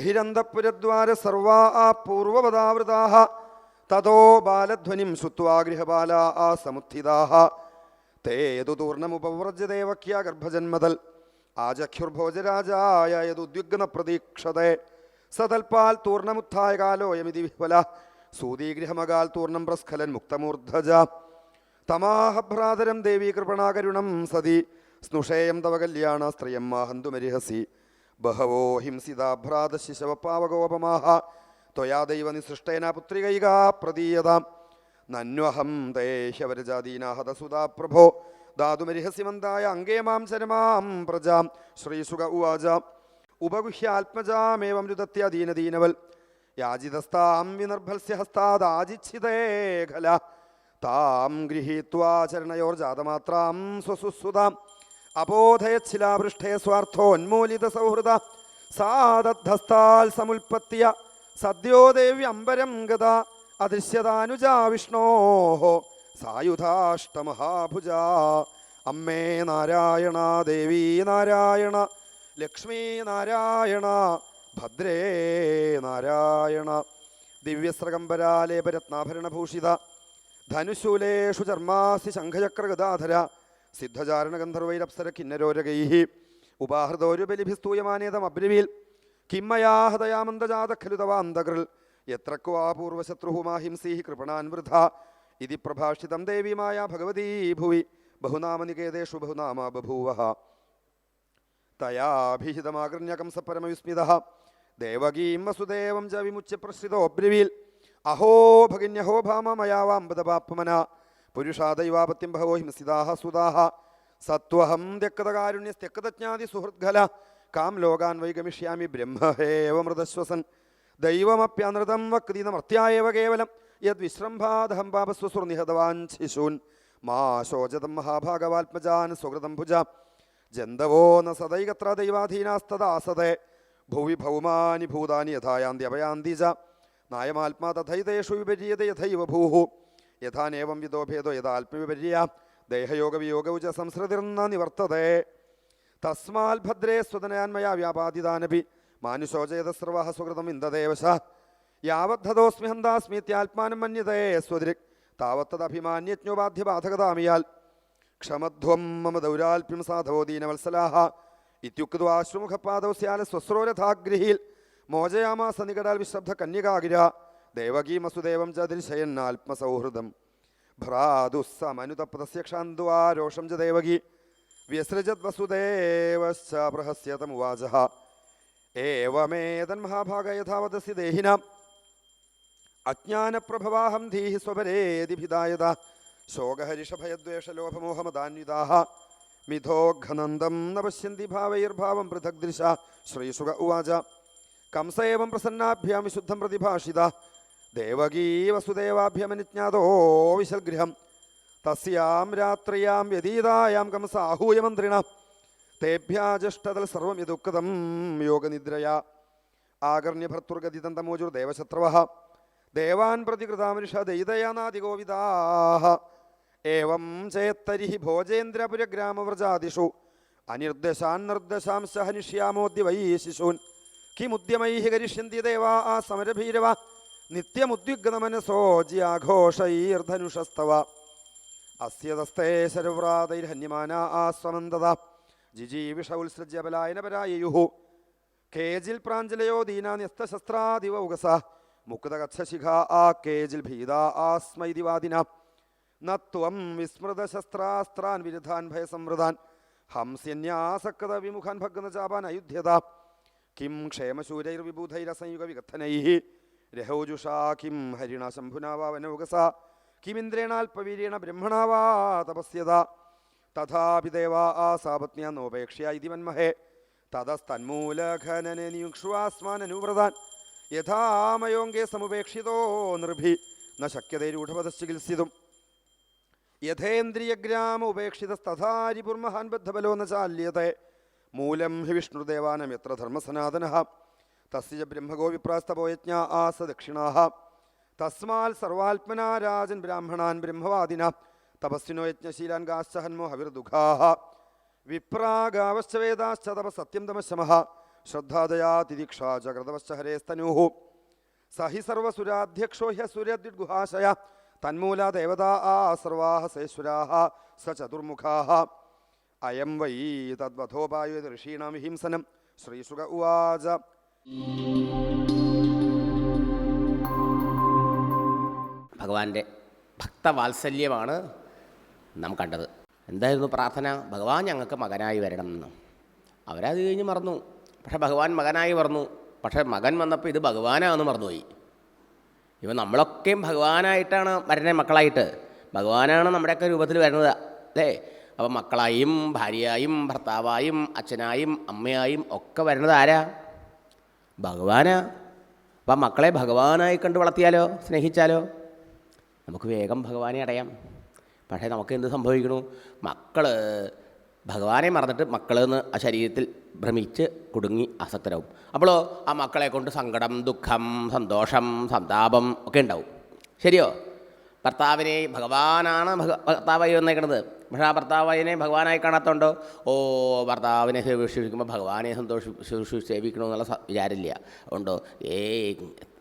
ബഹിരന്തപുരദ്വാര സർവാ പൂർവപദാവൃതാഃ തതോ ബാലധ്വനിം ശ്രുത്വാ ഗൃഹബാലാ സമുത്ഥിതാഃ തേ യദുതൂർണമുപവ്രജ്യ ദേവക്യാ ഗർഭജന്മതൽ ആചക്ഷുർഭോജരാജായ യദുദ്യുഗ്ന പ്രതീക്ഷതേ സതൽപാൽ തൂർണമുത്ഥായ കാലോയമിതി വിഹ്വല സൂതീഗൃഹമകാൽ തൂർണം പ്രസ്ഖലൻ മുക്തമൂർധജ തമാഹഭ്രാതരം ദേവീ കൃപണാകരുണം സതി സ്നുഷേയം തവ കല്യാണ സ്ത്രിയം മാഹന്തുമരിഹസി ബഹവോ ഹിംസിതാഭ്രാത ശിശവപാവകോപമാഹ ത്വയാ ദൈവ നിസൃഷ്ടേന പുത്രികൈകാ പ്രദീയതാം നന്വഹം തേഹ്യവരജാതീനാഹതസുതാ പ്രഭോ ധാതുമരിഹസിമന്തായ അംഗേ മാം ചരമാം പ്രജാം ശ്രീസുക ഉവാച ഉപഗുഹ്യാത്മജാമേവം രുദത്യദീനദീനവൽ യാജിതസ്താം വിനർഭൽസ്യ ഹസ്താദാജിച്ഛിതേ ഖല താം ഗൃഹീത്വാ ചരണയോർജാതമാത്രാം സ്വസുസുതാം അബോധയച്ഛിലാപൃഷ്ഠേ സ്വാർത്ഥോന്മൂലിത സൗഹൃദ സാദദ്ധസ്താൽ സമുൽപത്യ സദ്യോ ദേവ്യംബരം ഗത അദൃശ്യതാനുജാ വിഷ്ണോഃ സായുധാഷ്ടമഹാഭുജ അമ്മേ നാരായണ ദേവീ നാരായണ ലക്ഷ്മീ നാരായണ ഭദ്രേ നാരായണ ദിവ്യസ്രകമ്പരാലേപരത്നാഭരണഭൂഷിത ധനുശൂലേഷു ചർമാസി ശംഖചക്രഗദാധര സിദ്ധചാരണഗന്ധർവൈരപ്സര കിന്നരോരകൈഃ ഉപാഹൃതോരുബലിഭിസ്തൂയമാനേതമബ്രവീൽ കിമ്മയാ ഹൃദയാമന്ദജാത ഖലു തവാന്തകൃൽ യത്ര ക്വാ പൂർവശത്രുഃ മാഹിംസീഃ കൃപണാൻ വൃഥാ ഇതി പ്രഭാഷിതം ദേവീമായ ഭഗവതീ ഭുവി ബഹുനാമനികേതേഷു ബഹുനാമ ബഭൂവഃ തയാഭിഹിതമാകൃണ്യ കംസപരമവിസ്മിതഃ ദേവകീം വസുദേവം ച വിമുച്യ പ്രസൃതോബ്രവീൽ അഹോ ഭഗിന്യഹോ ഭാമ മയാ വാംബദപാപ്മന പുരുഷാദൈവാപത്യം ബഹവോ ഹിംസിതാഃ സുതാഃ സത്വഹം ത്യക്തകാരുണ്യസ്ത്യക്തജ്ഞാതി സുഹൃദ്ഘല കാം ലോകാൻ വൈഗമിഷ്യാമി ബ്രഹ്മഹേവ മൃതശ്വസൻ ദൈവമപ്യനൃതം വക്തിനമർത്യായേവ കേവലം യദ്വിശ്രംഭാദഹം പാപസ്വസുർനിഹതവാൻ ശിശൂൻ മാ ശോചതം മഹാഭാഗവാത്മജാൻ സ്വകൃതം ഭുജ ജന്തവോ ന സദൈകത്ര ദൈവാധീനാസ്തദാസതേ ഭുവി ഭൗമാനി ഭൂതാനി യഥായാന്തി അപയാന്തി ച നായമാത്മാ തഥൈതേഷു വിപര്യത യഥൈവ ഭൂഃ യഥാനേവം വിദോ ഭേദോ യഥാൽപവിപര്യ ദേഹയോഗവിയോഗൗ ച സംസൃതിർന്ന നിവർത്തതേ തസ്മാൽ ഭദ്രേ സ്വതനയാന്മയാ വ്യാപാദിതാനപി മാനുശോചയത സർവഃ സ്വകൃതം ഇന്ദദേവശ യാവദ്ധതോസ്മി ഹന്താസ്മീത്യാത്മാനം മന്യതേ സ്വദൃക് താവത്തദഭിമാന്യജ്ഞോപാധ്യബാധകതാമിയാൽ ക്ഷമധ്വം മമ ദൗരാൽപ്യം സാധവോ ദീനവത്സലാഃ ഇത്യുക്ത്വാ ശ്രുമുഖപാദൗ സ്യാല സ്വസ്രോരഥാഗൃഹീൽ മോചയാമാസ നികടാൽ വിശബ്ദ കന്യകാഗിര ദേവകീ വസുദേവം ച ദർശയന്നാത്മസൗഹൃദം ഭ്രാതുസ്സമനുതപ്തസ്യ ക്ഷാന്ത്വാ രോഷം ച ദേവകീ വ്യസൃജത് വസുദേവശ്ച പ്രഹസ്യതമുവാചഃ ഏവമേതന്മഹാഭാഗ യഥാവതസി ദേഹിനാം അജ്ഞാനപ്രഭവാഹം ധീഹി സ്വപരേതിഭിദായത ശോകഹരിഷഭയദ്വേഷലോഭമോഹമദാന്വിതാഃ മിഥോഘനന്ദം ന പശ്യന്തി ഭാവൈർഭാവം പൃഥക് ദൃശ ശ്രീശുക ഉവാച കംസ ഏവം പ്രസന്നാഭ്യാം വിശുദ്ധം പ്രതിഭാഷിത ദേവകീ വസുദേവാഭ്യമനുജ്ഞാതോ വിശൽഗൃഹം തസ്യാം രാത്രിയാം വ്യതീതായാം കംസ ആഹൂയ മന്ത്രിണ തേഭ്യാജഷ്ടതൽ സർവം യദുക്തം യോഗനിദ്രയാ ആകർണ്യഭർത്തുർഗതിതം തമോജുർദേവശത്രവഃ ദേവാൻ പ്രതികൃതാമനുഷ ദൈതയാനാദിഗോവിദാഃ ഏവം ചേത്തരിഹി ഭോജേന്ദ്രപുരഗ്രാമവ്രജാദിഷു അനിർദ്ദശാൻ നിർദ്ദശാംശ ഹനിഷ്യാമോദ്യ വൈ ശിശൂൻ കിമുദ്യമൈഃ കരിഷ്യന്തി ദേവാ ആ സമരഭീരവ നിത്യമുദ്വിഗ്നമനസോ ജ്യാഘോഷൈർധനുഷസ്തവ അസ്യതസ്തേ ശരവ്രാതൈർഹന്യമാനാ ആസ്വമന്തത ജിജീവിഷ ഉത്സൃജ്യ ബലായനപരായയുഃ കേജിൽ പ്രാഞ്ജലയോ ദീനാന്യസ്തശസ്ത്രാദിവ ഉഗസ മുക്തകച്ഛശിഖ ആ കേജിൽ ഭീതാ ആസ്മൈതി വാദിന നത്വം വിസ്മൃതശസ്ത്രാസ്ത്രാൻ വിരുദ്ധാൻ ഭയസംവൃതാൻ ഹംസ്യന്യാസക്ത വിമുഖാൻ ഭഗ്നചാപാൻ അയുധ്യത കിം ക്ഷേമശൂരൈർവിബുധൈരസംയുഗ വികഥനൈഃ രഹോജുഷാ കിം ഹരിണ ശംഭുനാ വാ വനൗകസ കിമിന്ദ്രേണാൽപവീര്യേണ ബ്രഹ്മണാ വാ തപസ്യത തഥാപി ദേവാ ആസാപത്ന്യാ നോപേക്ഷ്യ ഇതി മന്മഹേ തതസ്തന്മൂലഖനനെ നിയുക്ഷ്വാസ്മാനനുവ്രതാൻ യഥാമയോങ്കേ സമുപേക്ഷിതോ നൃഭി ന ശക്യതൈരൂഢപദശ്ചികിത്സിതും യഥേന്ദ്രിയഗ്രാമ ഉപേക്ഷിതസ്തഥാരിപുർമഹാൻ ബദ്ധബലോ ന ചാല്യത്തെ മൂലം ഹി വിഷ്ണുദേവാനം യത്ര ധർമ്മസനാതനഃ തസ്യ ബ്രഹ്മഗോ വിപ്രാസ്തപോ യജ്ഞാ ആസ ദക്ഷിണാഃ തസ്മാൽ സർവാത്മനാ രാജൻ ബ്രാഹ്മണാൻ ബ്രഹ്മവാദിന തപസ്വിനോ യജ്ഞശീലാൻ ഗാശ്ച ഹന്മോ ഹവിർദുഃഖാഃ വിപ്രാഗാവശ്ച വേദാശ്ച തപ സത്യം തമശമഃ ശ്രദ്ധാദയാ തിദിക്ഷാ ച കൃതവശ്ച ഹരേസ്തനൂഃ സഹി സർവസുരാധ്യക്ഷോ ഹ്യസുരദ്വിദ്ഗുഹാശയ തന്മൂല ദേവതാ സർവാः സേശ്വരാः സ ചതുർമുഖാः അയം വൈ തദ്വധോപായ ഋഷീണാം ഹിംസനം. ശ്രീശുക ഉവാച. ഭഗവാന്റെ ഭക്തവാത്സല്യമാണ് നാം കണ്ടത്. എന്തായിരുന്നു പ്രാർത്ഥന? ഭഗവാൻ ഞങ്ങൾക്ക് മകനായി വരണം എന്ന്. അവരത് കഴിഞ്ഞ് മറന്നു. പക്ഷെ ഭഗവാൻ മകനായി വന്നു. പക്ഷേ മകൻ വന്നപ്പോൾ ഇത് ഭഗവാനാണെന്ന് മറന്നുപോയി. ഇവ നമ്മളൊക്കെയും ഭഗവാനായിട്ടാണ് വരുന്ന മക്കളായിട്ട്. ഭഗവാനാണ് നമ്മുടെയൊക്കെ രൂപത്തിൽ വരുന്നത് അല്ലേ? അപ്പോൾ മക്കളായും ഭാര്യയായും ഭർത്താവായും അച്ഛനായും അമ്മയായും ഒക്കെ വരുന്നത് ആരാ? ഭഗവാനാ. അപ്പം മക്കളെ ഭഗവാനായി കണ്ട് വളർത്തിയാലോ, സ്നേഹിച്ചാലോ നമുക്ക് വേഗം ഭഗവാനെ അടയാം. പക്ഷേ നമുക്ക് എന്ത് സംഭവിക്കണു? മക്കൾ ഭഗവാനെ മറന്നിട്ട് മക്കളെന്ന് ആ ശരീരത്തിൽ ഭ്രമിച്ച് കുടുങ്ങി ആസക്തരാവും. അപ്പോഴോ ആ മക്കളെ കൊണ്ട് സങ്കടം, ദുഃഖം, സന്തോഷം, സന്താപം ഒക്കെ ഉണ്ടാവും. ശരിയോ? ഭർത്താവിനെ ഭഗവാനാണ് ഭർത്താവായി വന്നേക്കണത്. പക്ഷേ ആ ഭർത്താവിനെ ഭഗവാനായി കാണാത്തതുകൊണ്ടോ ഭർത്താവിനെ സേവിക്കുമ്പോൾ ഭഗവാനെ സേവിക്കണമെന്നുള്ള വിചാരമില്ല. അതുകൊണ്ടോ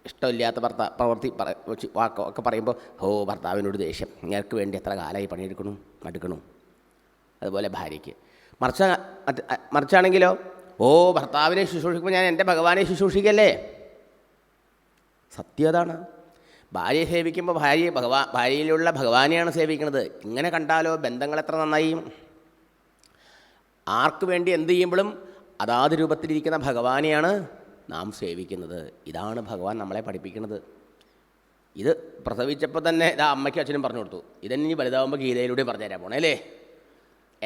ഇഷ്ടമില്ലാത്ത പ്രവൃത്തി ഒക്കെ പറയുമ്പോൾ ഭർത്താവിനോട് ദേഷ്യം, നിങ്ങൾക്ക് വേണ്ടി എത്ര കാലമായി പണിയെടുക്കണം, മടുക്കണം. അതുപോലെ ഭാര്യയ്ക്ക്. മറിച്ചാണെങ്കിലോ ഭർത്താവിനെ ശുശ്രൂഷിക്കുമ്പോൾ ഞാൻ എൻ്റെ ഭഗവാനെ ശുശ്രൂഷിക്കല്ലേ. സത്യം അതാണ്. ഭാര്യയെ സേവിക്കുമ്പോൾ ഭാര്യയിലുള്ള ഭഗവാനെയാണ് സേവിക്കുന്നത്. ഇങ്ങനെ കണ്ടാലോ ബന്ധങ്ങൾ എത്ര നന്നായി. ആർക്ക് വേണ്ടി എന്ത് ചെയ്യുമ്പോഴും അതാത് രൂപത്തിലിരിക്കുന്ന ഭഗവാനെയാണ് നാം സേവിക്കുന്നത്. ഇതാണ് ഭഗവാൻ നമ്മളെ പഠിപ്പിക്കുന്നത്. ഇത് പ്രസവിച്ചപ്പോൾ തന്നെ ഇതാ അമ്മയ്ക്കും അച്ഛനും പറഞ്ഞു കൊടുത്തു. ഇതെന്നെ വലുതാവുമ്പോൾ ഗീതയിലൂടെ പറഞ്ഞുതരാൻ പോണേ അല്ലേ.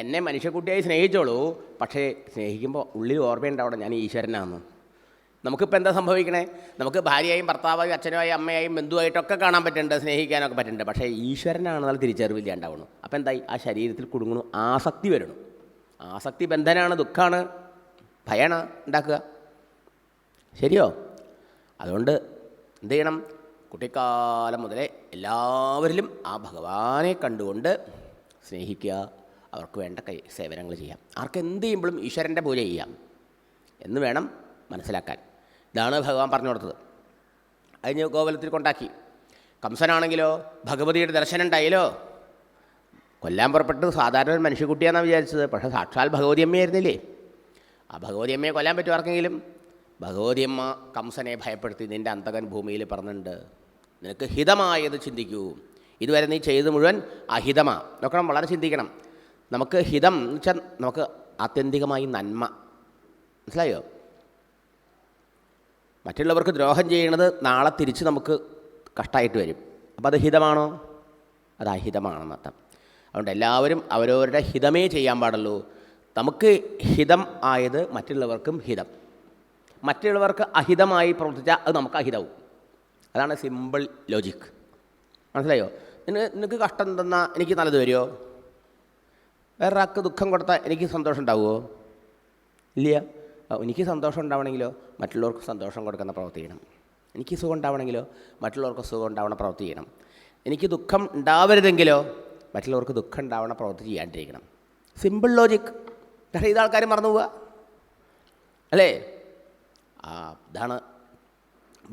എന്നെ മനുഷ്യക്കുട്ടിയായി സ്നേഹിച്ചോളൂ, പക്ഷേ സ്നേഹിക്കുമ്പോൾ ഉള്ളിൽ ഓർമ്മയുണ്ടാവണം ഞാൻ ഈശ്വരനാണെന്ന്. നമുക്കിപ്പോൾ എന്താ സംഭവിക്കണേ? നമുക്ക് ഭാര്യയായും ഭർത്താവായും അച്ഛനുമായും അമ്മയായും ബന്ധുവായിട്ടൊക്കെ കാണാൻ പറ്റുന്നുണ്ട്, സ്നേഹിക്കാനൊക്കെ പറ്റുന്നുണ്ട്. പക്ഷേ ഈശ്വരനാണെന്നുള്ള തിരിച്ചറിവില്ല ഉണ്ടാവണം. അപ്പോൾ എന്തായി? ആ ശരീരത്തിൽ കുടുങ്ങണു, ആസക്തി വരണം. ആസക്തി ബന്ധനാണ്, ദുഃഖമാണ്, ഭയമാണ് ഉണ്ടാക്കുക. ശരിയോ? അതുകൊണ്ട് എന്ത് ചെയ്യണം? കുട്ടിക്കാലം മുതലേ എല്ലാവരിലും ആ ഭഗവാനെ കണ്ടുകൊണ്ട് സ്നേഹിക്കുക, അവർക്ക് വേണ്ട സേവനങ്ങൾ ചെയ്യാം. ആർക്കെന്ത് ചെയ്യുമ്പോഴും ഈശ്വരൻ്റെ പൂജ ചെയ്യാം എന്ന് വേണം മനസ്സിലാക്കാൻ. ഇതാണ് ഭഗവാൻ പറഞ്ഞു കൊടുത്തത്. അതിന് ഗോകുലത്തിൽ കൊണ്ടാക്കി. കംസനാണെങ്കിലോ ഭഗവതിയുടെ ദർശനം ഉണ്ടായല്ലോ, കൊല്ലാൻ പുറപ്പെട്ടത് സാധാരണ ഒരു മനുഷ്യക്കുട്ടിയാണെന്നാണ് വിചാരിച്ചത്. പക്ഷേ സാക്ഷാൽ ഭഗവതി അമ്മയായിരുന്നില്ലേ. ആ ഭഗവതി അമ്മയെ കൊല്ലാൻ പറ്റും ആർക്കെങ്കിലും? ഭഗവതിയമ്മ കംസനെ ഭയപ്പെടുത്തി, നിൻ്റെ അന്തകൻ ഭൂമിയിൽ പറഞ്ഞിട്ടുണ്ട്, നിനക്ക് ഹിതമായത് ചിന്തിക്കൂ, ഇതുവരെ നീ ചെയ്ത് മുഴുവൻ അഹിതമാണ്. നോക്കണം, വളരെ ചിന്തിക്കണം. നമുക്ക് ഹിതം എന്ന് വെച്ചാൽ നമുക്ക് ആത്യന്തികമായി നന്മ. മനസ്സിലായോ? മറ്റുള്ളവർക്ക് ദ്രോഹം ചെയ്യണത് നാളെ തിരിച്ച് നമുക്ക് കഷ്ടമായിട്ട് വരും. അപ്പോൾ അത് ഹിതമാണോ? അത് അഹിതമാണെന്നർത്ഥം. അതുകൊണ്ട് എല്ലാവരും അവരവരുടെ ഹിതമേ ചെയ്യാൻ പാടുള്ളൂ. നമുക്ക് ഹിതം ആയത് മറ്റുള്ളവർക്കും ഹിതം. മറ്റുള്ളവർക്ക് അഹിതമായി പ്രവർത്തിച്ചാൽ അത് നമുക്ക് അഹിതവും. അതാണ് സിമ്പിൾ ലോജിക്ക്. മനസ്സിലായോ? നിനക്ക് കഷ്ടം തന്നാൽ എനിക്ക് നല്ലത് വരുമോ? വേറൊരാൾക്ക് ദുഃഖം കൊടുത്താൽ എനിക്ക് സന്തോഷം ഉണ്ടാവുമോ? ഇല്ല. എനിക്ക് സന്തോഷം ഉണ്ടാവണമെങ്കിലോ മറ്റുള്ളവർക്ക് സന്തോഷം കൊടുക്കുന്ന പ്രവൃത്തി ചെയ്യണം. എനിക്ക് സുഖം ഉണ്ടാവണമെങ്കിലോ മറ്റുള്ളവർക്ക് സുഖം ഉണ്ടാവണ പ്രവൃത്തി ചെയ്യണം. എനിക്ക് ദുഃഖം ഉണ്ടാവരുതെങ്കിലോ മറ്റുള്ളവർക്ക് ദുഃഖം ഉണ്ടാവണ പ്രവൃത്തി ചെയ്യാണ്ടിരിക്കണം. Simple logic. പക്ഷേ ഇതാൾക്കാർ മറന്നു പോവുക അല്ലേ? ഇതാണ്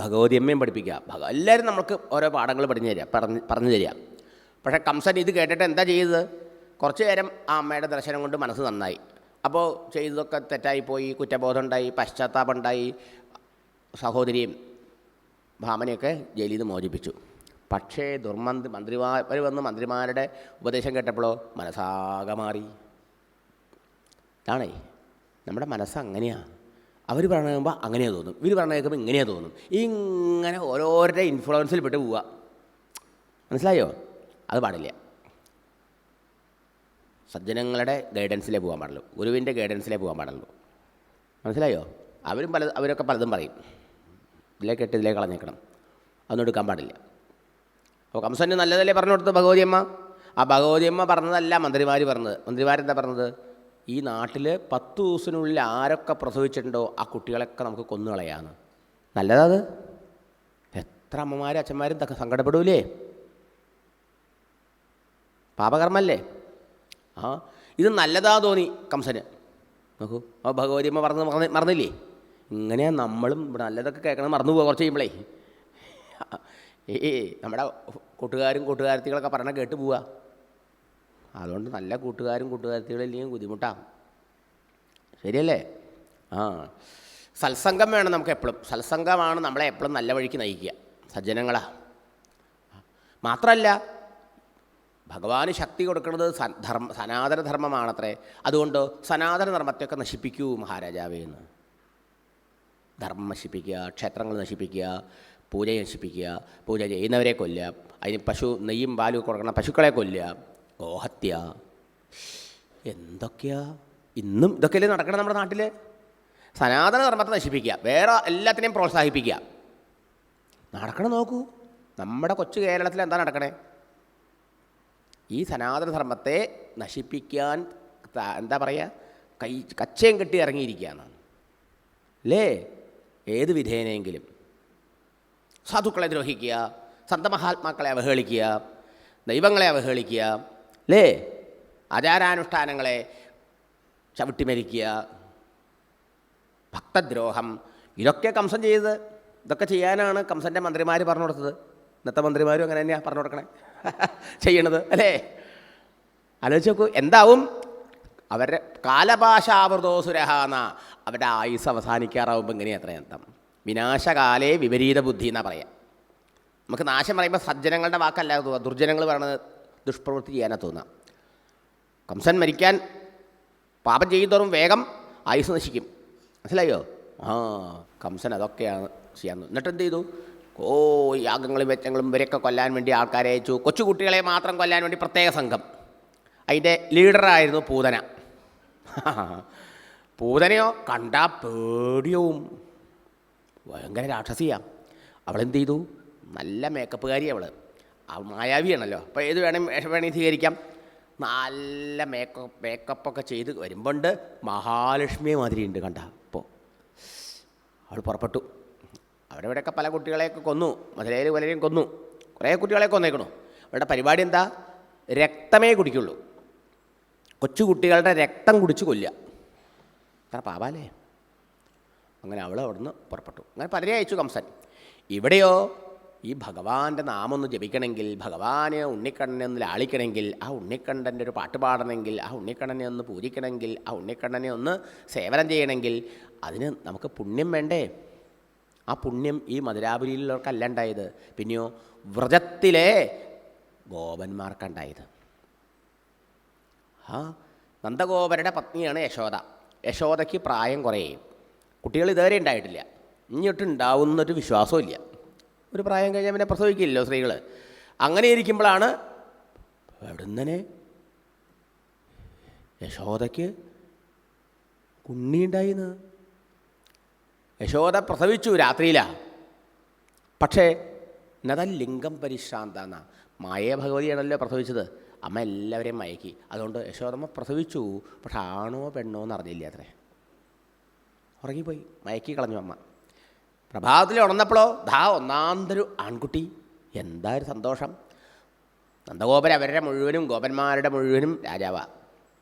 ഭഗവതിയമ്മയും പഠിപ്പിക്കുക. എല്ലാവരും നമുക്ക് ഓരോ പാഠങ്ങൾ പറഞ്ഞു തരിക. പക്ഷേ കംസൻ ഇത് കേട്ടിട്ട് എന്താ ചെയ്തത്? കുറച്ച് നേരം ആ അമ്മയുടെ ദർശനം കൊണ്ട് മനസ്സ് നന്നായി. അപ്പോൾ ചെയ്തതൊക്കെ തെറ്റായിപ്പോയി, കുറ്റബോധം ഉണ്ടായി, പശ്ചാത്താപം ഉണ്ടായി. സഹോദരിയും ഭാമനെയൊക്കെ ജയിലിൽ നിന്ന് മോചിപ്പിച്ചു. പക്ഷേ മന്ത്രിമാർ വന്ന് മന്ത്രിമാരുടെ ഉപദേശം കേട്ടപ്പോഴോ മനസ്സാകെ മാറി. ഇതാണേ നമ്മുടെ മനസ്സ് അങ്ങനെയാണ്. അവർ പറഞ്ഞു കഴിയുമ്പോൾ അങ്ങനെയാണ് തോന്നും, ഇവർ പറഞ്ഞു കേൾക്കുമ്പോൾ ഇങ്ങനെയാണ് തോന്നും. ഇങ്ങനെ ഓരോരുടെ ഇൻഫ്ലുവൻസിൽ പെട്ട് പോവുക. മനസ്സിലായോ? അത് പാടില്ല. സജ്ജനങ്ങളുടെ ഗൈഡൻസിലേ പോകാൻ പാടുള്ളൂ, ഗുരുവിൻ്റെ ഗൈഡൻസിലേ പോകാൻ പാടുള്ളൂ. മനസ്സിലായോ? അവരൊക്കെ പലതും പറയും, ഇതിലേ കെട്ട് ഇതിലേ കളഞ്ഞേക്കണം, അതൊന്നും എടുക്കാൻ പാടില്ല. അപ്പോൾ കംസന് നല്ലതല്ലേ പറഞ്ഞു കൊടുത്തത് ഭഗവതിയമ്മ. ആ ഭഗവതിയമ്മ പറഞ്ഞതല്ല മന്ത്രിമാർ പറഞ്ഞത്. മന്ത്രിമാരെന്താ പറഞ്ഞത്? ഈ നാട്ടിൽ 10 ദിവസത്തിനുള്ളിൽ ആരൊക്കെ പ്രസവിച്ചിട്ടുണ്ടോ ആ കുട്ടികളൊക്കെ നമുക്ക് കൊന്നുകളയാന്ന്. നല്ലതാത്. എത്ര അമ്മമാരും അച്ഛന്മാരും ഇതൊക്കെ സങ്കടപ്പെടൂലേ? പാപകർമ്മല്ലേ? ഇത് നല്ലതാ തോന്നി കംസന്. നോക്കൂ, ആ ഭഗവതിയമ്മ മറന്നില്ലേ? ഇങ്ങനെയാ നമ്മളും ഇവിടെ നല്ലതൊക്കെ കേൾക്കണം മറന്നു പോവുക കുറച്ച് കഴിയുമ്പോഴേ. നമ്മുടെ കൂട്ടുകാരത്തികളൊക്കെ പറഞ്ഞാൽ കേട്ട് പോവുക. അതുകൊണ്ട് നല്ല കൂട്ടുകാരത്തികളില്ലെങ്കിൽ ബുദ്ധിമുട്ടാണ്. ശരിയല്ലേ? സത്സംഗം വേണം നമുക്ക് എപ്പോഴും. സത്സംഗമാണ് നമ്മളെ എപ്പോഴും നല്ല വഴിക്ക് നയിക്കുക. സജ്ജനങ്ങളാ മാത്രമല്ല, ഭഗവാന് ശക്തി കൊടുക്കുന്നത് സനാതനധർമ്മമാണത്രേ. അതുകൊണ്ട് സനാതനധർമ്മത്തെയൊക്കെ നശിപ്പിക്കൂ മഹാരാജാവേ എന്ന്. ധർമ്മം നശിപ്പിക്കുക, ക്ഷേത്രങ്ങൾ നശിപ്പിക്കുക, പൂജ നശിപ്പിക്കുക, പൂജ ചെയ്യുന്നവരെ കൊല്ലുക, അതിന് നെയ്യും പാലും കൊടുക്കണം പശുക്കളെ കൊല്ലുക, ഗോഹത്യ, എന്തൊക്കെയാ ഇന്നും ഇതൊക്കെയല്ലേ നടക്കണം നമ്മുടെ നാട്ടിൽ. സനാതനധർമ്മത്തെ നശിപ്പിക്കുക, വേറെ എല്ലാത്തിനെയും പ്രോത്സാഹിപ്പിക്കുക. നടക്കണം. നോക്കൂ നമ്മുടെ കൊച്ചു കേരളത്തിൽ എന്താ നടക്കണേ? ഈ സനാതനധർമ്മത്തെ നശിപ്പിക്കാൻ എന്താ പറയുക, കച്ചയും കെട്ടി ഇറങ്ങിയിരിക്കുകയാണ് അല്ലേ? ഏത് വിധേനയെങ്കിലും സാധുക്കളെ ദ്രോഹിക്കുക, സന്തമഹാത്മാക്കളെ അവഹേളിക്കുക, ദൈവങ്ങളെ അവഹേളിക്കുക അല്ലേ? ആചാരാനുഷ്ഠാനങ്ങളെ ചവിട്ടിമരിക്കുക, ഭക്തദ്രോഹം, ഇതൊക്കെ കംസൻ ചെയ്തത്. ഇതൊക്കെ ചെയ്യാനാണ് കംസൻ്റെ മന്ത്രിമാർ പറഞ്ഞു കൊടുത്തത്. ഇന്നത്തെ മന്ത്രിമാരും അങ്ങനെ തന്നെയാണ് പറഞ്ഞു കൊടുക്കണേ ചെയ്യണത് അല്ലേ? ആലോചിച്ച് നോക്കൂ, എന്താവും അവരുടെ കാലഭാഷാവൃതോസുരഹ എന്ന അവരുടെ ആയുസ് അവസാനിക്കാറാവുമ്പോൾ എങ്ങനെയാണ് അത്ര അന്തം? വിനാശകാലേ വിപരീത ബുദ്ധി എന്നാണ് പറയാം. നമുക്ക് നാശം പറയുമ്പോൾ സജ്ജനങ്ങളുടെ വാക്കല്ല തോന്നുക, ദുർജനങ്ങൾ പറയണത് ദുഷ്പ്രവൃത്തി ചെയ്യാനാണ് തോന്നുക. കംസൻ മരിക്കാൻ പാപം ചെയ്യുന്നതോറും വേഗം ആയുസ് നശിക്കും. മനസ്സിലായോ? കംസൻ അതൊക്കെയാണ് ചെയ്യാൻ. എന്നിട്ട് എന്ത് ചെയ്തു? യാഗങ്ങളും വെച്ചങ്ങളും ഇവരെയൊക്കെ കൊല്ലാൻ വേണ്ടി ആൾക്കാരെ അയച്ചു. കൊച്ചുകുട്ടികളെ മാത്രം കൊല്ലാൻ വേണ്ടി പ്രത്യേക സംഘം. അതിൻ്റെ ലീഡറായിരുന്നു പൂതന. പൂതനയോ കണ്ടാ പേടിയവും, ഭയങ്കര രാക്ഷസിയാണ്. അവളെന്ത് ചെയ്തു? നല്ല മേക്കപ്പുകാരി അവൾ. മായാവിയാണല്ലോ, അപ്പോൾ ഏത് വേണമെങ്കിൽ സ്വീകരിക്കാം. നല്ല മേക്കപ്പൊക്കെ ചെയ്ത് വരുമ്പോണ്ട് മഹാലക്ഷ്മിയെ മാതിരിയുണ്ട് കണ്ട. അപ്പോൾ അവൾ പുറപ്പെട്ടു. അവരവിടെയൊക്കെ പല കുട്ടികളെയൊക്കെ കൊന്നു, മധുരയിൽ പലരെയും കൊന്നു, കുറേ കുട്ടികളെ കൊന്നേക്കണു. അവരുടെ പരിപാടി എന്താ? രക്തമേ കുടിക്കുള്ളൂ. കൊച്ചുകുട്ടികളുടെ രക്തം കുടിച്ച് കൊല്ലുക. അത്ര പാപാലേ. അങ്ങനെ അവൾ അവിടുന്ന് പുറപ്പെട്ടു. അങ്ങനെ പലരെ അയച്ചു കംസൻ. ഇവിടെയോ ഈ ഭഗവാന്റെ നാമം ഒന്ന് ജപിക്കണമെങ്കിൽ, ഭഗവാനെ ഉണ്ണിക്കണ്ണനെ ഒന്ന് ലാളിക്കണമെങ്കിൽ, ആ ഉണ്ണിക്കണ്ണൻ്റെ ഒരു പാട്ട് പാടണമെങ്കിൽ, ആ ഉണ്ണിക്കണ്ണനെ ഒന്ന് പൂജിക്കണമെങ്കിൽ, ആ ഉണ്ണിക്കണ്ണനെ ഒന്ന് സേവനം ചെയ്യണമെങ്കിൽ അതിന് നമുക്ക് പുണ്യം വേണ്ടേ? ആ പുണ്യം ഈ മധുരാപുരിയിലുള്ളവർക്കല്ല ഉണ്ടായത്, പിന്നെയോ വ്രജത്തിലെ ഗോപന്മാർക്കുണ്ടായത്. നന്ദഗോപരുടെ പത്നിയാണ് യശോദ. യശോദയ്ക്ക് പ്രായം കുറേ, കുട്ടികൾ ഇതുവരെ ഉണ്ടായിട്ടില്ല, ഇങ്ങോട്ട് ഉണ്ടാവുന്നൊരു വിശ്വാസവും ഇല്ല. ഒരു പ്രായം കഴിഞ്ഞാൽ പിന്നെ പ്രസവിക്കില്ലല്ലോ സ്ത്രീകൾ. അങ്ങനെ ഇരിക്കുമ്പോഴാണ് എവിടുന്നനെ യശോദയ്ക്ക് കുണ്ണിയുണ്ടായിന്ന്. യശോദ പ്രസവിച്ചു രാത്രിയിലാണ്. പക്ഷേ എന്നതാ ലിംഗം പരിശ്രാന്ത എന്നാ. മായേ ഭഗവതിയാണല്ലോ പ്രസവിച്ചത്. അമ്മ എല്ലാവരെയും മയക്കി. അതുകൊണ്ട് യശോദമ്മ പ്രസവിച്ചു, പക്ഷെ ആണോ പെണ്ണോ എന്ന് അറിഞ്ഞില്ല അത്രേ. ഉറങ്ങിപ്പോയി, മയക്കി കളഞ്ഞു അമ്മ. പ്രഭാതത്തിൽ ഉണർന്നപ്പോഴോ ഒന്നാന്തരു ആൺകുട്ടി. എന്താ ഒരു സന്തോഷം! നന്ദഗോപർ അവരുടെ മുഴുവനും, ഗോപന്മാരുടെ മുഴുവനും രാജാവാണ്.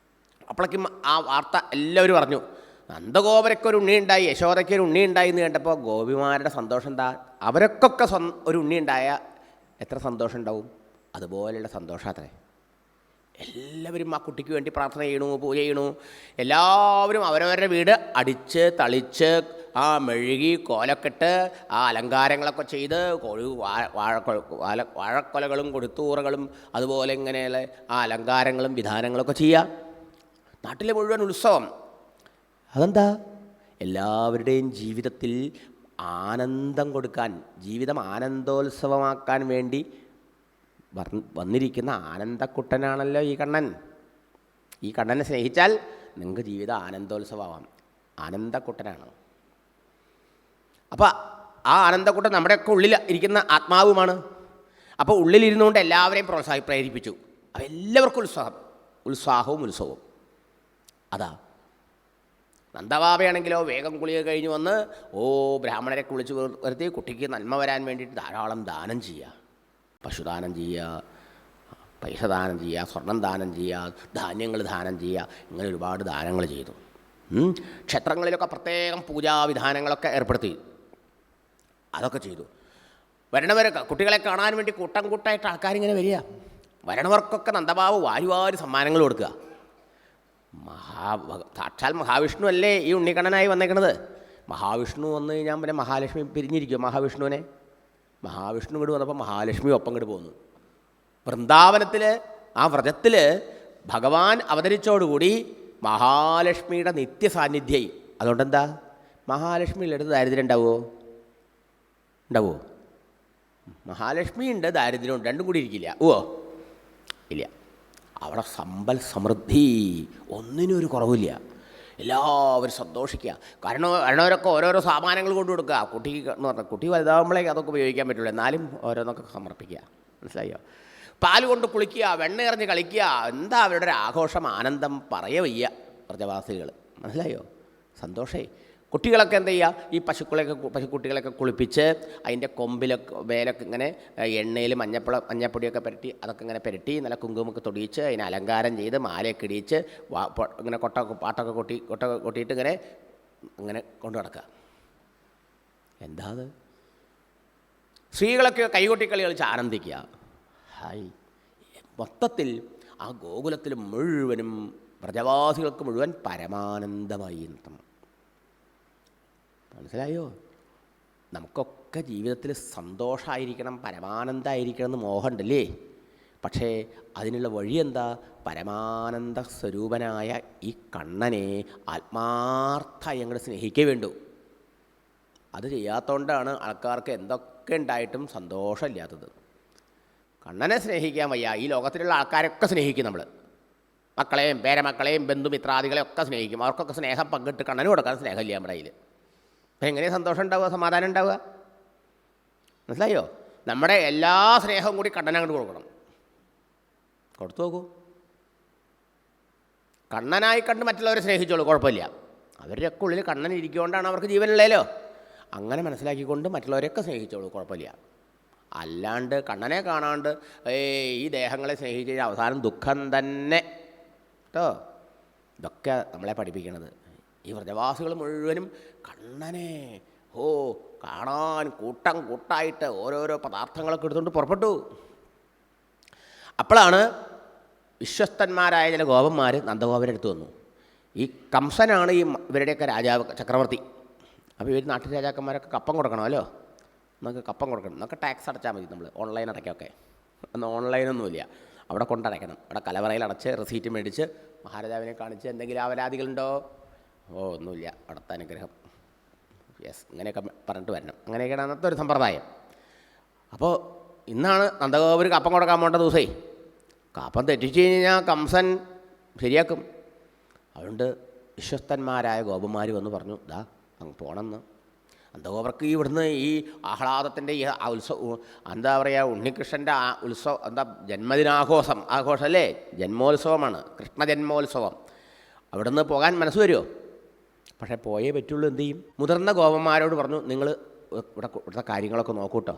അപ്പോഴേക്കും ആ വാർത്ത എല്ലാവരും പറഞ്ഞു. നന്ദഗോപരൊക്കെ ഒരു ഉണ്ണിയുണ്ടായി, യശോദയ്ക്ക് ഒരു ഉണ്ണിയുണ്ടായി എന്ന് കേട്ടപ്പോൾ ഗോപിമാരുടെ സന്തോഷം എന്താ! അവരൊക്കെ ഒരു ഉണ്ണിയുണ്ടായ എത്ര സന്തോഷം ഉണ്ടാവും? അതുപോലെയുള്ള സന്തോഷം അത്രേ. എല്ലാവരും ആ കുട്ടിക്ക് വേണ്ടി പ്രാർത്ഥന ചെയ്യണു, പൂജ ചെയ്യണു. എല്ലാവരും അവരവരുടെ വീട് അടിച്ച് തളിച്ച് മെഴുകി കോലക്കെട്ട് ആ അലങ്കാരങ്ങളൊക്കെ ചെയ്ത് വാഴക്കൊലകളും കൊടുത്തൂറകളും അതുപോലെ ഇങ്ങനെയുള്ള ആ അലങ്കാരങ്ങളും വിധാനങ്ങളൊക്കെ ചെയ്യുക. നാട്ടിലെ മുഴുവൻ ഉത്സവം. അതെന്താ? എല്ലാവരുടെയും ജീവിതത്തിൽ ആനന്ദം കൊടുക്കാൻ, ജീവിതം ആനന്ദോത്സവമാക്കാൻ വേണ്ടി വന്നിരിക്കുന്ന ആനന്ദക്കുട്ടനാണല്ലോ ഈ കണ്ണൻ. ഈ കണ്ണനെ സ്നേഹിച്ചാൽ നിങ്ങൾക്ക് ജീവിതം ആനന്ദോത്സവമാവാം. ആനന്ദക്കുട്ടനാണ്. അപ്പോൾ ആ ആനന്ദക്കുട്ടൻ നമ്മുടെയൊക്കെ ഉള്ളിൽ ഇരിക്കുന്ന ആത്മാവുമാണ്. അപ്പോൾ ഉള്ളിലിരുന്നുകൊണ്ട് എല്ലാവരെയും പ്രേരിപ്പിച്ചു. അപ്പോൾ എല്ലാവർക്കും ഉത്സാഹവും. അതാ നന്ദബാബയാണെങ്കിലോ വേഗം കുളിക കഴിഞ്ഞ് വന്ന് ബ്രാഹ്മണരെ കുളിച്ച് വരുത്തി കുട്ടിക്ക് നന്മ വരാൻ വേണ്ടിയിട്ട് ധാരാളം ദാനം ചെയ്യുക. പശുദാനം ചെയ്യുക, പൈസ ദാനം ചെയ്യുക, സ്വർണം ദാനം ചെയ്യുക, ധാന്യങ്ങൾ ദാനം ചെയ്യുക, ഇങ്ങനെ ഒരുപാട് ദാനങ്ങൾ ചെയ്തു. ക്ഷേത്രങ്ങളിലൊക്കെ പ്രത്യേകം പൂജാവിധാനങ്ങളൊക്കെ ഏർപ്പെടുത്തി. അതൊക്കെ ചെയ്തു. വരണവർ കുട്ടികളെ കാണാൻ വേണ്ടി കൂട്ടം കൂട്ടായിട്ട് ആൾക്കാരിങ്ങനെ വരിക. വരണവർക്കൊക്കെ നന്ദബാബു വാരി വാരി സമ്മാനങ്ങൾ കൊടുക്കുക. സാക്ഷാൽ മഹാവിഷ്ണു അല്ലേ ഈ ഉണ്ണിക്കണ്ണനായി വന്നേക്കണത്. മഹാവിഷ്ണു വന്നു കഴിഞ്ഞാൽ പിന്നെ മഹാലക്ഷ്മി പിരിഞ്ഞിരിക്കും. മഹാവിഷ്ണു ഇങ്ങോട്ട് വന്നപ്പോൾ മഹാലക്ഷ്മി ഒപ്പം ഇങ്ങോട്ട് പോന്നു. വൃന്ദാവനത്തിൽ ആ വ്രജത്തിൽ ഭഗവാൻ അവതരിച്ചോടുകൂടി മഹാലക്ഷ്മിയുടെ നിത്യസാന്നിധ്യമായി. അതുകൊണ്ടെന്താ, മഹാലക്ഷ്മിയുടെ അടുത്ത് ദാരിദ്ര്യം ഉണ്ടാവുമോ? മഹാലക്ഷ്മി ഉണ്ട്, ദാരിദ്ര്യമുണ്ട്, രണ്ടും കൂടി ഇരിക്കില്ല. ഇല്ല. അവിടെ സമ്പൽ സമൃദ്ധി, ഒന്നിനും ഒരു കുറവില്ല. എല്ലാവരും സന്തോഷിക്കുക. കാരണം വരണവരൊക്കെ ഓരോരോ സാമാനങ്ങൾ കൊണ്ടു കൊടുക്കുക. കുട്ടിക്ക് എന്ന് പറഞ്ഞാൽ കുട്ടി വലുതാകുമ്പോഴേക്ക് അതൊക്കെ ഉപയോഗിക്കാൻ പറ്റുള്ളൂ. എന്നാലും ഓരോന്നൊക്കെ സമർപ്പിക്കുക. മനസ്സിലായോ? പാല് കൊണ്ട് കുളിക്കുക, വെണ്ണ എറിഞ്ഞ് കളിക്കുക, എന്താ അവരുടെ ഒരു ആഘോഷം, ആനന്ദം പറയവയ്യ വ്രജവാസികൾ. മനസ്സിലായോ? സന്തോഷേ. കുട്ടികളൊക്കെ എന്താ ചെയ്യുക, ഈ പശുക്കുട്ടികളൊക്കെ കുളിപ്പിച്ച് അതിൻ്റെ കൊമ്പിലൊക്കെ വേലൊക്കെ ഇങ്ങനെ എണ്ണയിൽ മഞ്ഞപ്പൊടിയൊക്കെ പുരട്ടി, അതൊക്കെ ഇങ്ങനെ പുരട്ടി നല്ല കുങ്കുമൊക്കെ തൊടിയിച്ച് അതിന് അലങ്കാരം ചെയ്ത് മാലയൊക്കെ ഇടിയിച്ച് ഇങ്ങനെ പാട്ടൊക്കെ കൊട്ടിയിട്ട് ഇങ്ങനെ കൊണ്ടു നടക്കുക. എന്താ അത്? സ്ത്രീകളൊക്കെ കൈകൊട്ടിക്കളി കളിച്ച് ആനന്ദിക്കുക. മൊത്തത്തിൽ ആ ഗോകുലത്തിൽ മുഴുവനും വ്രജവാസികൾക്ക് മുഴുവൻ പരമാനന്ദമായി നൃത്തം. മനസ്സിലായോ? നമുക്കൊക്കെ ജീവിതത്തിൽ സന്തോഷമായിരിക്കണം, പരമാനന്ദമായിരിക്കണം എന്ന് മോഹമുണ്ടല്ലേ? പക്ഷേ അതിനുള്ള വഴി എന്താ? പരമാനന്ദ സ്വരൂപനായ ഈ കണ്ണനെ ആത്മാർത്ഥമായി അങ്ങോട്ട് സ്നേഹിക്കേ വേണ്ടൂ. അത് ചെയ്യാത്തതുകൊണ്ടാണ് ആൾക്കാർക്ക് എന്തൊക്കെ ഉണ്ടായിട്ടും സന്തോഷമില്ലാത്തത്. കണ്ണനെ സ്നേഹിക്കാൻ വയ്യ. ഈ ലോകത്തിലുള്ള ആൾക്കാരൊക്കെ സ്നേഹിക്കും. നമ്മൾ മക്കളെയും പേരമക്കളെയും ബന്ധുമിത്രാദികളെയും ഒക്കെ സ്നേഹിക്കും. അവർക്കൊക്കെ സ്നേഹം പങ്കിട്ട് കണ്ണന് കൊടുക്കാൻ സ്നേഹമില്ല നമ്മുടെ കയ്യിൽ. അപ്പം എങ്ങനെയാണ് സന്തോഷം ഉണ്ടാവുക, സമാധാനം ഉണ്ടാവുക? മനസ്സിലായോ? നമ്മുടെ എല്ലാ സ്നേഹവും കൂടി കണ്ണനങ്ങോട്ട് കൊടുക്കണം. കൊടുത്തു നോക്കൂ. കണ്ണനായി കണ്ട് മറ്റുള്ളവരെ സ്നേഹിച്ചോളൂ, കുഴപ്പമില്ല. അവരുടെയൊക്കെ ഉള്ളിൽ കണ്ണൻ ഇരിക്കൊണ്ടാണ് അവർക്ക് ജീവനുള്ളല്ലോ. അങ്ങനെ മനസ്സിലാക്കിക്കൊണ്ട് മറ്റുള്ളവരെയൊക്കെ സ്നേഹിച്ചോളൂ, കുഴപ്പമില്ല. അല്ലാണ്ട് കണ്ണനെ കാണാണ്ട് ഈ ദേഹങ്ങളെ സ്നേഹിച്ച് അവസാനം ദുഃഖം തന്നെ കേട്ടോ. ഇതൊക്കെ നമ്മളെ പഠിപ്പിക്കണത്. ഈ വ്രജവാസികൾ മുഴുവനും കണ്ണനെ കാണാൻ കൂട്ടായിട്ട് ഓരോരോ പദാർത്ഥങ്ങളൊക്കെ എടുത്തുകൊണ്ട് പുറപ്പെട്ടു. അപ്പോഴാണ് വിശ്വസ്തന്മാരായ ചില ഗോപന്മാർ നന്ദഗോപരുടെ അടുത്ത് വന്നു. ഈ കംസനാണ് ഇവരുടെയൊക്കെ രാജാവ്, ചക്രവർത്തി. അപ്പോൾ ഇവർ നാട്ടിൽ രാജാക്കന്മാരൊക്കെ കപ്പം കൊടുക്കണമല്ലോ. നമുക്ക് കപ്പം കൊടുക്കണം, നമുക്ക് ടാക്സ് അടച്ചാൽ മതി. നമ്മൾ ഓൺലൈൻ അടയ്ക്കൊക്കെ അന്ന് ഓൺലൈനൊന്നുമില്ല, അവിടെ കൊണ്ടടയ്ക്കണം. അവിടെ കലവറയിൽ അടച്ച് റെസീറ്റ് മേടിച്ച് മഹാരാജാവിനെ കാണിച്ച് എന്തെങ്കിലും ആവലാതികളുണ്ടോ? ഒന്നുമില്ല, അവിടുത്തെ അനുഗ്രഹം, യെസ്, ഇങ്ങനെയൊക്കെ പറഞ്ഞിട്ട് വരണം. അങ്ങനെയൊക്കെയാണ് അന്നത്തെ ഒരു സമ്പ്രദായം. അപ്പോൾ ഇന്നാണ് നന്ദഗോപർ കപ്പം കൊടുക്കാൻ പോകേണ്ട ദിവസമേ. കപ്പം തെറ്റിച്ച് കഴിഞ്ഞാൽ കംസൻ ശരിയാക്കും. അതുകൊണ്ട് വിശ്വസ്തന്മാരായ ഗോപന്മാർ വന്ന് പറഞ്ഞു, ദാ അങ്ങ് പോകണമെന്ന്. നന്ദഗോപർക്ക് ഇവിടുന്ന് ഈ ആഹ്ലാദത്തിൻ്റെ ഈ എന്താ പറയുക, ഉണ്ണികൃഷ്ണൻ്റെ എന്താ ആഘോഷമല്ലേ, ജന്മോത്സവമാണ്, കൃഷ്ണജന്മോത്സവം. അവിടുന്ന് പോകാൻ മനസ്സ് വരുമോ? പക്ഷേ പോയേ പറ്റുള്ളൂ. എന്ത് ചെയ്യും? മുതിർന്ന ഗോപന്മാരോട് പറഞ്ഞു, നിങ്ങൾ ഇവിടുത്തെ കാര്യങ്ങളൊക്കെ നോക്കൂട്ടോ,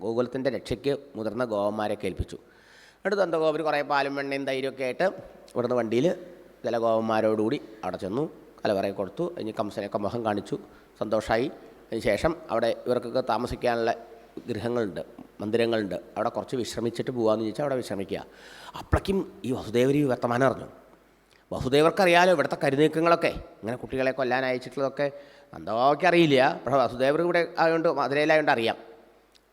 ഗോകുലത്തിൻ്റെ രക്ഷയ്ക്ക് മുതിർന്ന ഗോപന്മാരെ കേൾപ്പിച്ചു. എന്നിട്ട് നന്ദഗോപർ കുറേ പാലും വെണ്ണയും തൈരൊക്കെ ആയിട്ട് ഇവിടുന്ന് വണ്ടിയിൽ ചില ഗോപന്മാരോടുകൂടി അവിടെ ചെന്നു, കലവറയെ കൊടുത്തു. അതിന് കംസനെയൊക്കെ മുഖം കാണിച്ചു, സന്തോഷമായി. അതിന് ശേഷം അവിടെ ഇവർക്കൊക്കെ താമസിക്കാനുള്ള ഗൃഹങ്ങളുണ്ട്, മന്ദിരങ്ങളുണ്ട്. അവിടെ കുറച്ച് വിശ്രമിച്ചിട്ട് പോകാമെന്ന് ചോദിച്ചാൽ അവിടെ വിശ്രമിക്കുക. അപ്പോഴേക്കും ഈ വസുദേവർ ഈ വർത്തമാനം അറിഞ്ഞു. വസുദേവർക്കറിയാലോ ഇവിടുത്തെ കരുനീക്കങ്ങളൊക്കെ, ഇങ്ങനെ കുട്ടികളെ കൊല്ലാൻ അയച്ചിട്ടുള്ളതൊക്കെ നന്ദഗോപയ്ക്ക് അറിയില്ല. പക്ഷേ വസുദേവർ ഇവിടെ ആയതുകൊണ്ട് മധുരയിലായതുകൊണ്ട് അറിയാം.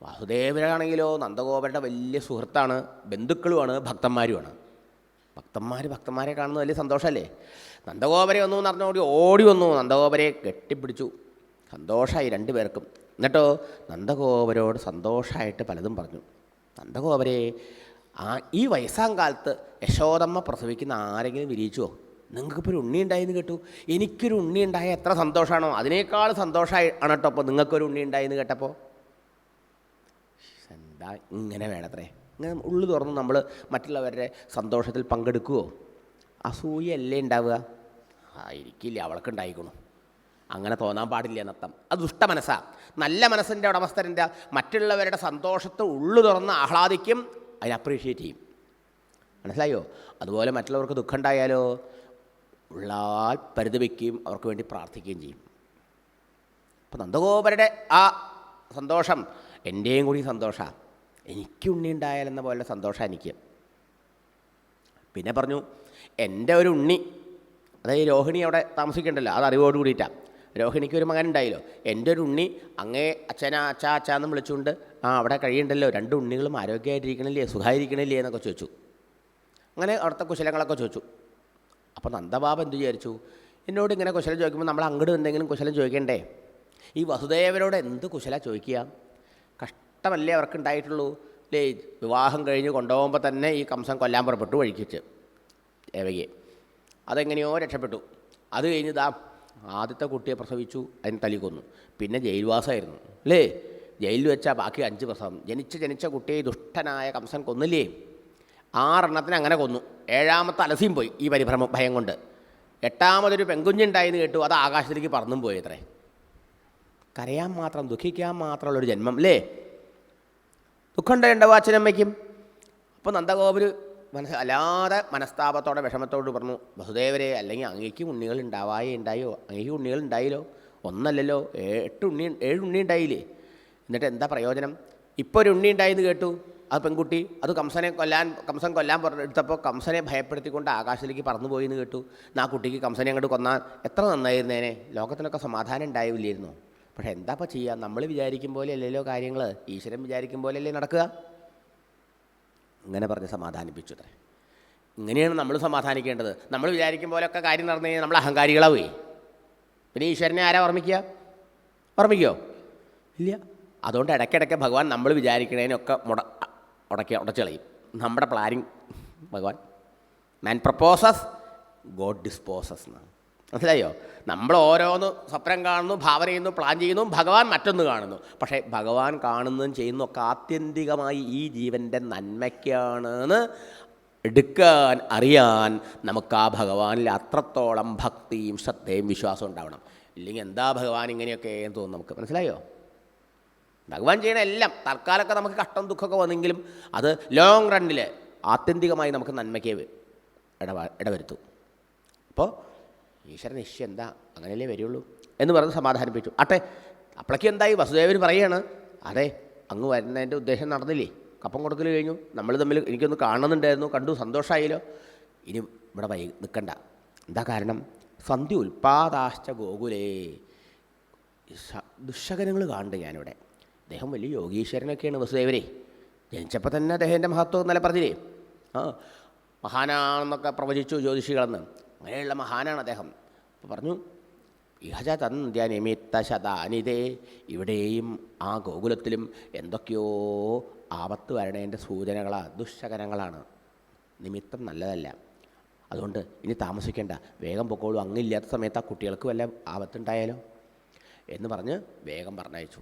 വസുദേവരാണെങ്കിലോ നന്ദഗോപരുടെ വലിയ സുഹൃത്താണ്, ബന്ധുക്കളുമാണ്, ഭക്തന്മാരുമാണ്. ഭക്തന്മാരെ കാണുന്നത് വലിയ സന്തോഷമല്ലേ. നന്ദഗോപരെ വന്നു എന്ന് പറഞ്ഞുകൂടി ഓടി വന്നു, നന്ദഗോപരെ കെട്ടിപ്പിടിച്ചു. സന്തോഷമായി രണ്ടുപേർക്കും. എന്നിട്ടോ നന്ദഗോപരോട് സന്തോഷമായിട്ട് പലതും പറഞ്ഞു. നന്ദഗോപരെ, ഈ വയസ്സാം കാലത്ത് യശോദമ്മ പ്രസവിക്കുന്ന ആരെങ്കിലും വിരിയിച്ചുവോ? നിങ്ങൾക്കിപ്പോൾ ഒരു ഉണ്ണി ഉണ്ടായെന്ന് കേട്ടു. എനിക്കൊരു ഉണ്ണി ഉണ്ടായ എത്ര സന്തോഷമാണോ, അതിനേക്കാൾ സന്തോഷമായി ആണ് കേട്ടോ അപ്പോൾ നിങ്ങൾക്കൊരു ഉണ്ണി ഉണ്ടായെന്ന് കേട്ടപ്പോൾ. എന്താ ഇങ്ങനെ വേണത്രേ, ഇങ്ങനെ ഉള്ളു തുറന്ന് നമ്മൾ മറ്റുള്ളവരുടെ സന്തോഷത്തിൽ പങ്കെടുക്കുമോ? അസൂയല്ലേ ഉണ്ടാവുക? ഇരിക്കില്ല, അവൾക്ക് ഉണ്ടായിക്കണു. അങ്ങനെ തോന്നാൻ പാടില്ല നൃത്തം. അത് ദുഷ്ടമനസ്സാണ്. നല്ല മനസ്സിൻ്റെ ഉടമസ്ഥൻ്റെ മറ്റുള്ളവരുടെ സന്തോഷത്തെ ഉള്ളു തുറന്ന് ആഹ്ലാദിക്കും, അതിനെ അപ്രീഷിയേറ്റ് ചെയ്യും. മനസ്സിലായോ? അതുപോലെ മറ്റുള്ളവർക്ക് ദുഃഖം ഉണ്ടായാലോ ഉള്ളാൽ പരിതപിക്കുകയും അവർക്ക് വേണ്ടി പ്രാർത്ഥിക്കുകയും ചെയ്യും. അപ്പോൾ നന്ദഗോപരുടെ ആ സന്തോഷം എൻ്റെയും കൂടി സന്തോഷമാണ്. എനിക്ക് ഉണ്ണി ഉണ്ടായാലെന്ന പോലെ സന്തോഷം എനിക്ക്. പിന്നെ പറഞ്ഞു, എൻ്റെ ഒരു ഉണ്ണി, അതായത് രോഹിണി അവിടെ താമസിക്കണ്ടല്ലോ, അത് അറിവോട് കൂടിയിട്ടാണ്. രോഹിണിക്ക് ഒരു മകൻ ഉണ്ടായല്ലോ. എൻ്റെ ഒരു ഉണ്ണി അങ്ങേ അച്ഛനാ അച്ഛാ അച്ഛാന്ന് വിളിച്ചുകൊണ്ട് അവിടെ കഴിയുണ്ടല്ലോ, രണ്ട് ഉണ്ണികളും ആരോഗ്യമായിട്ടിരിക്കണില്ലേ, സുഖമായിരിക്കണില്ലേ എന്നൊക്കെ ചോദിച്ചു. അങ്ങനെ അവിടുത്തെ കുശലങ്ങളൊക്കെ ചോദിച്ചു. അപ്പോൾ നന്ദബാബ എന്ത് വിചാരിച്ചു, എന്നോട് ഇങ്ങനെ കുശലം ചോദിക്കുമ്പോൾ നമ്മൾ അങ്ങോട്ട് എന്തെങ്കിലും കുശലം ചോദിക്കണ്ടേ? ഈ വസുദേവരോട് എന്ത് കുശല ചോദിക്കുക? കഷ്ടമല്ലേ അവർക്ക് ഉണ്ടായിട്ടുള്ളൂ അല്ലേ? വിവാഹം കഴിഞ്ഞ് കൊണ്ടുപോകുമ്പോൾ തന്നെ ഈ കംസൻ കൊല്ലാൻ പുറപ്പെട്ടു വഴിക്കിച്ച് ദേവകിയെ. അതെങ്ങനെയോ രക്ഷപ്പെട്ടു. അത് കഴിഞ്ഞ് ആദ്യത്തെ കുട്ടിയെ പ്രസവിച്ചു, അതിന് തല്ലിക്കൊന്നു. പിന്നെ ജയിൽവാസമായിരുന്നു അല്ലേ? ജയിലിൽ വെച്ചാൽ ബാക്കി 5 പ്രസവം. ജനിച്ച കുട്ടിയെ ദുഷ്ടനായ കംസൻ കൊന്നില്ലേ? 6 എണ്ണത്തിന് അങ്ങനെ കൊന്നു. 7ാമത്തെ അലസിയും പോയി ഈ ഭയം കൊണ്ട്. 8ാമതൊരു പെൺകുഞ്ഞുണ്ടായെന്ന് കേട്ടു, അത് ആകാശത്തേക്ക് പറന്നും പോയി. അത്രേ. കരയാൻ മാത്രം, ദുഃഖിക്കാൻ മാത്രമുള്ളൊരു ജന്മം അല്ലേ? ദുഃഖം ഉണ്ടാവും അച്ഛനമ്മയ്ക്കും. അപ്പോൾ നന്ദഗോപർ അല്ലാതെ മനസ്താപത്തോടെ വിഷമത്തോട് പറഞ്ഞു, വസുദേവരെ, അല്ലെങ്കിൽ അങ്ങേക്ക് ഉണ്ണികൾ ഉണ്ടായോ? അങ്ങേക്ക് ഉണ്ണികൾ ഉണ്ടായില്ലോ, ഒന്നല്ലല്ലോ, 7 ഉണ്ണി ഉണ്ടായില്ലേ? എന്നിട്ട് എന്താ പ്രയോജനം? ഇപ്പോൾ ഒരു ഉണ്ണി ഉണ്ടായെന്ന് കേട്ടു, അത് പെൺകുട്ടി, അത് കംസൻ കൊല്ലാൻ എടുത്തപ്പോൾ കംസനെ ഭയപ്പെടുത്തിക്കൊണ്ട് ആകാശത്തിലേക്ക് പറന്നുപോയി എന്ന് കേട്ടു. ആ കുട്ടിക്ക് കംസനെ അങ്ങോട്ട് കൊന്നാൽ എത്ര നന്നായിരുന്നേനെ, ലോകത്തിനൊക്കെ സമാധാനം ഉണ്ടായില്ലായിരുന്നു. പക്ഷേ എന്താ ഇപ്പോൾ ചെയ്യുക? നമ്മൾ വിചാരിക്കും പോലെ അല്ലല്ലോ കാര്യങ്ങൾ, ഈശ്വരൻ വിചാരിക്കും പോലെ അല്ലേ നടക്കുക. അങ്ങനെ പറഞ്ഞ് സമാധാനിപ്പിച്ചു. അത്രേ. ഇങ്ങനെയാണ് നമ്മൾ സമാധാനിക്കേണ്ടത്. നമ്മൾ വിചാരിക്കും പോലെയൊക്കെ കാര്യം നടന്നു കഴിഞ്ഞാൽ നമ്മൾ അഹങ്കാരികളാവേ. പിന്നെ ഈശ്വരനെ ആരാ ഓർമ്മിക്കുമോ? ഇല്ല. അതുകൊണ്ട് ഇടയ്ക്കിടയ്ക്ക് ഭഗവാൻ നമ്മൾ വിചാരിക്കണേനൊക്കെ ഉടച്ചു കളയും. നമ്മുടെ പ്ലാനിങ് ഭഗവാൻ, മാൻ പ്രപ്പോസസ് ഗോഡ് ഡിസ്പോസസ് എന്നാണ്. മനസ്സിലായോ? നമ്മൾ ഓരോന്ന് സ്വപ്നം കാണുന്നു, ഭാവന ചെയ്യുന്നു, പ്ലാൻ ചെയ്യുന്നു, ഭഗവാൻ മറ്റൊന്ന് കാണുന്നു. പക്ഷേ ഭഗവാൻ കാണുന്നതും ചെയ്യുന്നതൊക്കെ ആത്യന്തികമായി ഈ ജീവൻ്റെ നന്മയ്ക്കാണെന്ന് എടുക്കാൻ അറിയാൻ നമുക്ക് ആ ഭഗവാനിൽ അത്രത്തോളം ഭക്തിയും ശ്രദ്ധയും വിശ്വാസവും ഉണ്ടാവണം. ഇല്ലെങ്കിൽ എന്താ ഭഗവാൻ ഇങ്ങനെയൊക്കെ എന്ന് തോന്നും നമുക്ക്. മനസ്സിലായോ? ഭഗവാൻ ചെയ്യണ എല്ലാം തൽക്കാലമൊക്കെ നമുക്ക് കഷ്ടം ദുഃഖമൊക്കെ വന്നെങ്കിലും അത് ലോങ് റണ്ണിൽ ആത്യന്തികമായി നമുക്ക് നന്മയ്ക്ക് ഇടവരുത്തും. അപ്പോൾ ഈശ്വരൻ നിശ്ചയം എന്താ, അങ്ങനെയല്ലേ വരുള്ളൂ എന്ന് പറഞ്ഞ് സമാധാനിപ്പിച്ചു. അപ്പോഴേക്കും എന്തായി? വസുദേവർ പറയുകയാണ്, അതെ അങ്ങ് വരുന്നതിൻ്റെ ഉദ്ദേശം നടന്നില്ലേ, കപ്പം കൊടുക്കൽ കഴിഞ്ഞു, നമ്മൾ തമ്മിൽ എനിക്കൊന്ന് കാണുന്നുണ്ടായിരുന്നു, കണ്ടു, സന്തോഷമായല്ലോ, ഇനി ഇവിടെ നിൽക്കണ്ട. എന്താ കാരണം? സന്ധ്യ ഉൽപാദാശ്ച ഗോകുലേ, ദുശകനങ്ങൾ കാണുന്നുണ്ട് ഞാനിവിടെ. അദ്ദേഹം വലിയ യോഗീശ്വരനൊക്കെയാണ് വസുദേവരെ. ജനിച്ചപ്പോൾ തന്നെ അദ്ദേഹത്തിൻ്റെ മഹത്വം എന്നല്ല പറഞ്ഞില്ലേ? മഹാനാണെന്നൊക്കെ പ്രവചിച്ചു ജ്യോതിഷികളെന്ന്. അങ്ങനെയുള്ള മഹാനാണ് അദ്ദേഹം. അപ്പോൾ പറഞ്ഞു, ഇഹച തന്ധ്യ നിമിത്ത ശതാനിതേ, ഇവിടെയും ആ ഗോകുലത്തിലും എന്തൊക്കെയോ ആപത്ത് വരണേൻ്റെ സൂചനകളാണ്, ദുശകനങ്ങളാണ്. നിമിത്തം നല്ലതല്ല. അതുകൊണ്ട് ഇനി താമസിക്കേണ്ട, വേഗം പൊക്കോളൂ. അങ്ങില്ലാത്ത സമയത്ത് ആ കുട്ടികൾക്ക് വല്ല ആപത്തുണ്ടായാലോ എന്ന് പറഞ്ഞ് വേഗം പറഞ്ഞയച്ചു.